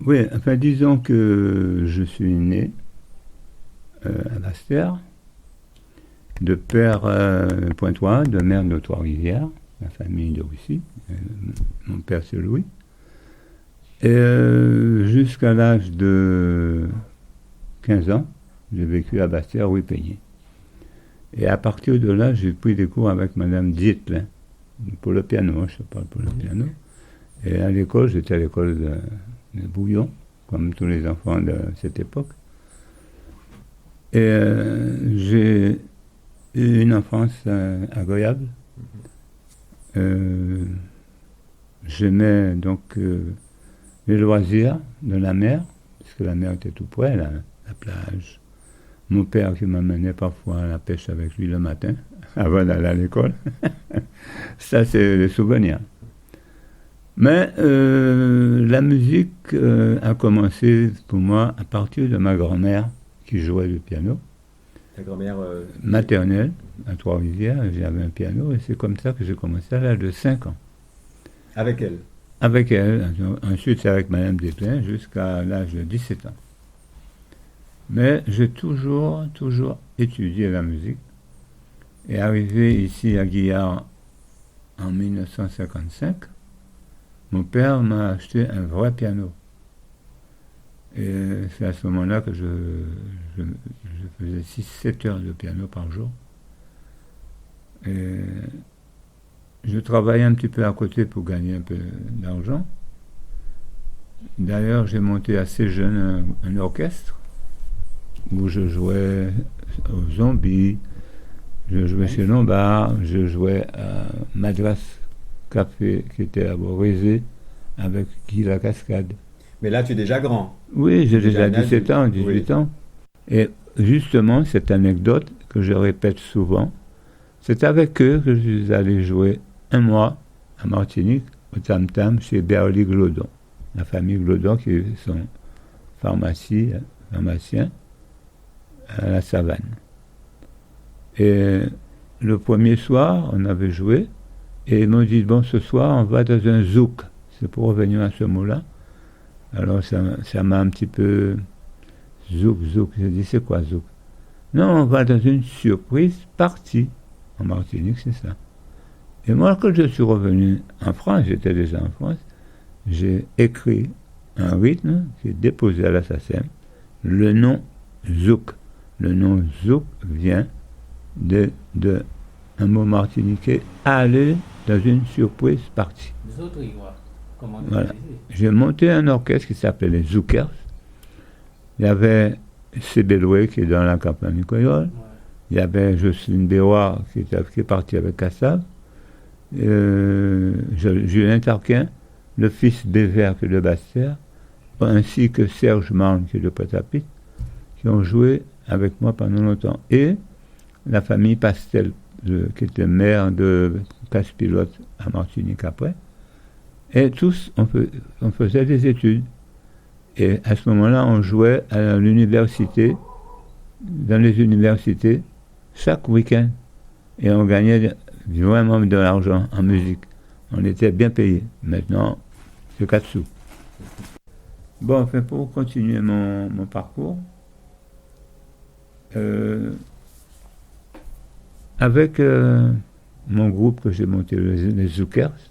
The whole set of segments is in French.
Oui, enfin disons que je suis né à Basse-Terre, de père Pointois, de mère de Trois-Rivières, la famille de Russie. Mon père c'est Louis. Et jusqu'à l'âge de 15 ans, j'ai vécu à Basse-Terre, rue Peigné. Et à partir de là, j'ai pris des cours avec Madame Dietlin pour le piano, je parle pour le piano. Et à l'école, j'étais à l'école de Bouillon, comme tous les enfants de cette époque. Et j'ai eu une enfance agréable. J'aimais donc les loisirs de la mer, puisque la mer était tout près, la plage. Mon père qui m'amenait parfois à la pêche avec lui le matin, avant d'aller à l'école. Ça, c'est les souvenirs. Mais la musique a commencé pour moi à partir de ma grand-mère qui jouait du piano. Ta grand-mère Maternelle, à Trois-Rivières, j'avais un piano et c'est comme ça que j'ai commencé à l'âge de 5 ans. avec elle. Avec elle, ensuite c'est avec Madame Desplein jusqu'à l'âge de 17 ans. Mais j'ai toujours étudié la musique. Et arrivé ici à Guillard en 1955, mon père m'a acheté un vrai piano. Et c'est à ce moment-là que je faisais 6-7 heures de piano par jour. Et je travaillais un petit peu à côté pour gagner un peu d'argent. D'ailleurs, j'ai monté assez jeune un orchestre où je jouais aux Zombies, je jouais chez Lombard, je jouais à Madras Café qui était à Borézé avec Guy Lacascade. Mais là, tu es déjà grand. Oui, j'ai Déjà déjà un 17 ans, 18 ans. Et justement, cette anecdote que je répète souvent, c'est avec eux que je suis allé jouer un mois à Martinique, au Tam Tam, chez Berly Glodon. La famille Glodon qui sont pharmaciens à la Savane. Et le premier soir, on avait joué, et ils m'ont dit, bon, ce soir, on va dans un zouk. C'est pour revenir à ce mot-là. Alors, ça m'a un petit peu... Zouk. J'ai dit, c'est quoi zouk? Non, on va dans une surprise partie. En Martinique, c'est ça. Et moi, quand je suis revenu en France, j'étais déjà en France, j'ai écrit un rythme qui est déposé à la SACEM, le nom zouk. Le nom zouk vient de un mot martiniquais, aller dans une surprise partie. Voilà. J'ai monté un orchestre qui s'appelait les Zoukers. Il y avait Sébéloué qui est dans la campagne créole. Ouais. Il y avait Jocelyne Béroir qui est partie avec Kassav. Julien Tarquin, le fils Bévert qui est de Basse-Terre, ainsi que Serge Marne qui est de Pointe-à-Pitre, qui ont joué avec moi pendant longtemps. Et la famille Pastel, qui était maire de Casse-Pilote à Martinique après. Et tous, on faisait des études. Et à ce moment-là, on jouait à l'université, dans les universités, chaque week-end. Et on gagnait vraiment de l'argent en musique. On était bien payés. Maintenant, c'est 4 sous. Bon, enfin, pour continuer mon parcours, avec mon groupe que j'ai monté, les Zoukers,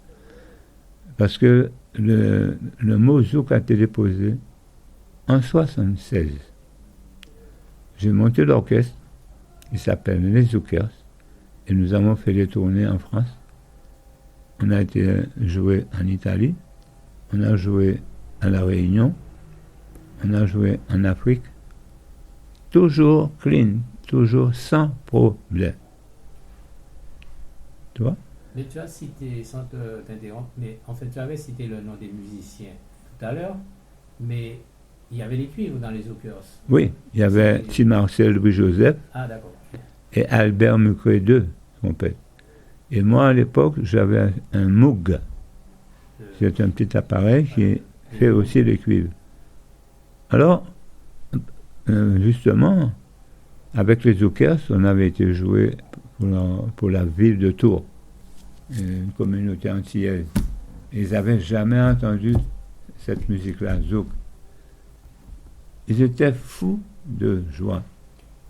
parce que le mot zouk a été déposé en 1976. J'ai monté l'orchestre qui s'appelle les Zoukers et nous avons fait des tournées en France. On a été joué en Italie, on a joué à La Réunion, on a joué en Afrique, toujours clean, toujours sans problème. Tu vois? Mais tu as cité, sans t'interrompre, mais en fait tu avais cité le nom des musiciens tout à l'heure, mais il y avait des cuivres dans les Zoukers. Oui, il y avait Tim Marcel, Louis-Joseph et Albert Mucret II, trompette. Et moi à l'époque, j'avais un Moog. C'est un petit appareil qui fait aussi les cuivres. Alors, justement, avec les Zoukers, on avait été joué pour la ville de Tours, une communauté antillaise. Ils n'avaient jamais entendu cette musique-là, zouk. ils étaient fous de joie.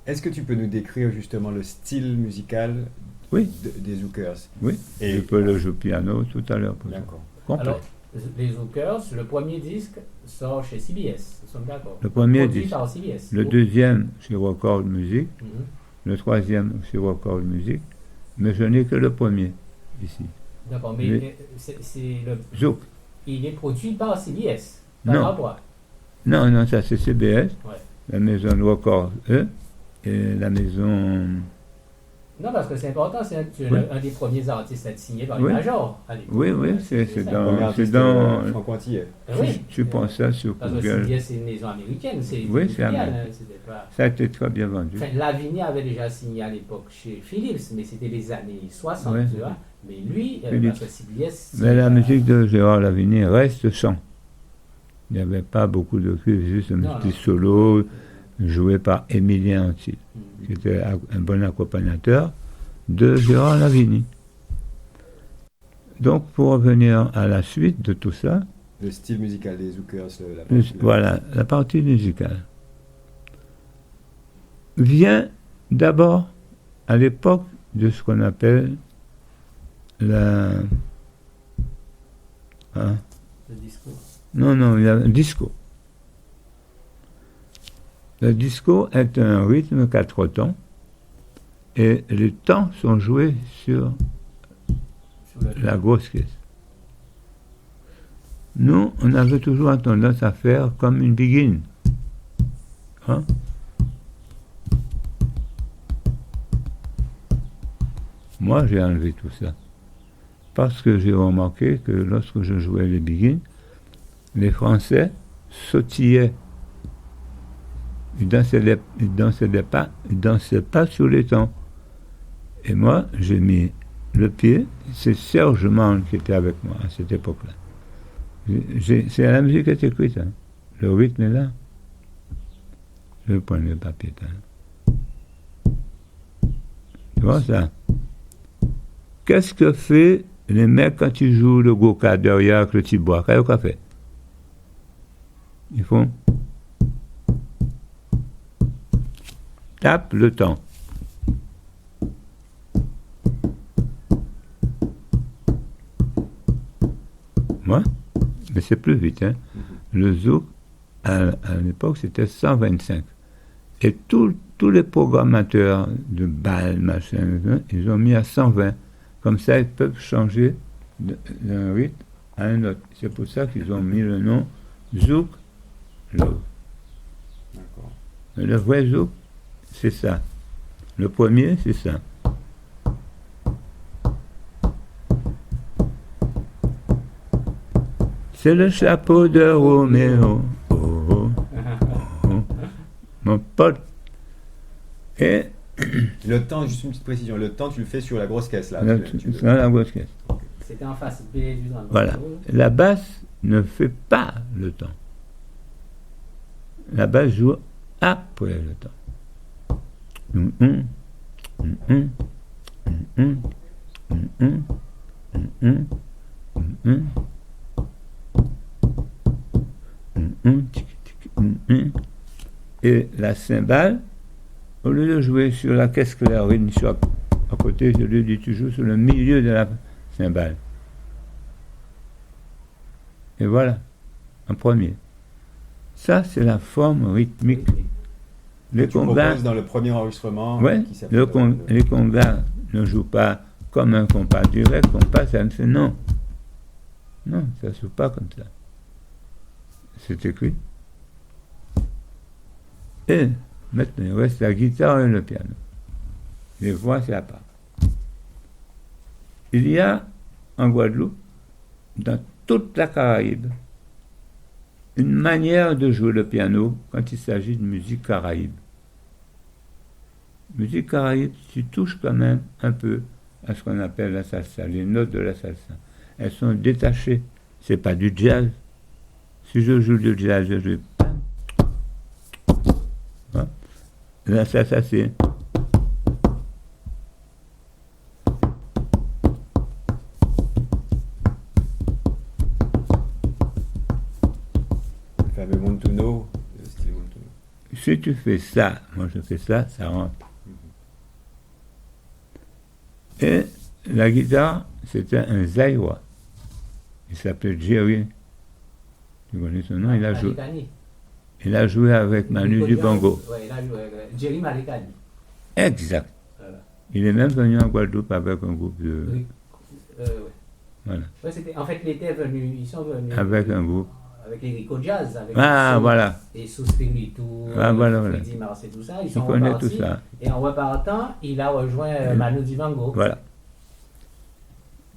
Est-ce que tu peux nous décrire justement le style musical Oui. des Zookers? Oui, Et- je peux le jouer au piano tout à l'heure. pour ça. D'accord. Complet. Alors, les Zookers, le premier disque sort chez CBS, nous sommes d'accord. Le premier Produit disque. par CBS. Le deuxième, c'est Record Music. Mhm. Le troisième, c'est Record Music. Mais je n'ai que le premier, ici. D'accord, mais Mais- c'est le, Zouk. il est produit par CBS. Par Non. rapport. Non, non, ça c'est CBS. Ouais. La maison de Record, eux. Et la maison... Non, parce que c'est important, c'est Oui. un des premiers artistes à être signé par Oui. les majors à l'époque. Oui, oui, c'est ça. dans... Premier c'est artiste dans- franco-antillais. Oui. Tu prends ça sur Parce que Google. CBS, c'est une maison américaine. C'est Oui, c'est industriel, américain. hein, c'était pas... Ça a été très bien vendu. Enfin, Lavigne avait déjà signé à l'époque chez Philips, mais c'était les années 60, Ouais. tu vois. Mais lui, Philips. parce que CBS... Mais la musique de Gérard Lavigne reste chant. Il n'y avait pas beaucoup de cuivre, juste un Non, petit non. solo joué par Émilien Antille, qui était un bon accompagnateur de Gérard Lavigne. Donc, pour revenir à la suite de tout ça, Le style musical des Zookers, la voilà, la partie musicale vient d'abord à l'époque de ce qu'on appelle la... hein, Le discours. non, il y a un disco. Le disco est un rythme 4 temps et les temps sont joués sur Sur le... la grosse caisse. Nous, on avait toujours tendance à faire comme une begin. Hein? Moi, j'ai enlevé tout ça. Parce que j'ai remarqué que lorsque je jouais les begin, les Français sautillaient. Ils dansaient pas sur les temps. Et moi, j'ai mis le pied. C'est Serge Mann qui était avec moi à cette époque-là. C'est la musique qui est écrite. Hein. Le rythme est là. Je vais prendre le papier. Hein. Tu vois ça? Qu'est-ce que fait les mecs quand ils jouent le go-kart derrière avec le petit bois? Qu'est-ce qu'on fait? Ils font... tape le temps. Moi, mais c'est plus vite. Hein. Le zouk, à l'époque, c'était 125. Et tous les programmateurs de bal, machin, ils ont mis à 120. Comme ça, ils peuvent changer d'un rythme à un autre. C'est pour ça qu'ils ont mis le nom Zouk Love. D'accord. Mais le vrai zouk, c'est ça. Le premier, c'est ça. C'est le chapeau de Roméo. Oh, oh, oh, mon pote. Et Le temps, juste une petite précision, le temps tu le fais sur la grosse caisse là. là, dans la grosse caisse. C'était en face B du dans le Voilà. bandeau. La basse ne fait pas le temps. La basse joue après le temps. Et la cymbale, au lieu de jouer sur la caisse claire, une choc à côté, je lui dis, tu joues sur le milieu de la cymbale. Et voilà, un premier. Ça, c'est la forme rythmique. Les Tu congas, proposes dans le premier enregistrement ouais, qui s'appelle les congas ne jouent pas comme un compas direct, compas, ça ne fait non. Non, ça ne se joue pas comme ça. C'est écrit. Et maintenant, il reste la guitare et le piano. Les voix, c'est à part. Il y a en Guadeloupe, dans toute la Caraïbe, une manière de jouer le piano quand il s'agit de musique caraïbe. Musique caraïbe, tu touches quand même un peu à ce qu'on appelle la salsa, les notes de la salsa. Elles sont détachées. C'est pas du jazz. Si je joue du jazz, je joue. Hein? La salsa, c'est. le fameux Montuno, le style Montuno. si tu fais ça, moi je fais ça, ça rentre. Et la guitare, c'était un Zaïwa. Il s'appelait Jerry. Tu connais son nom? Il a joué avec Manu Dibango. Oui, il a joué avec Jerry Marekani. Exact. Voilà. Il est même venu en Guadeloupe avec un groupe de... Oui. Voilà. Ouais, en fait, ils sont venus Avec un groupe. avec les Rico Jazz, avec Voilà. et sous Spiritu, Voilà. Freddy Mars et tout ça. Ils Tu sont connais repartis. tout ça. Et en repartant, il a rejoint Manu Dibango. Voilà.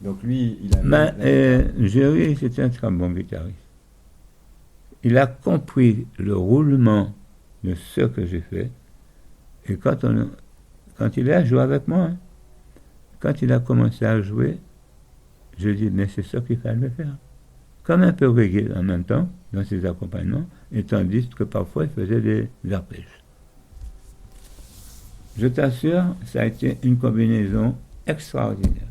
Donc lui, il a... Mais Jerry, c'était un très bon guitariste. Il a compris le roulement de ce que j'ai fait. Et quand il a joué avec moi, quand il a commencé à jouer, je dis, mais c'est ça qu'il fallait faire. Comme un peu reggae en même temps, dans ses accompagnements, et tandis que parfois il faisait des arpèges. Je t'assure, ça a été une combinaison extraordinaire.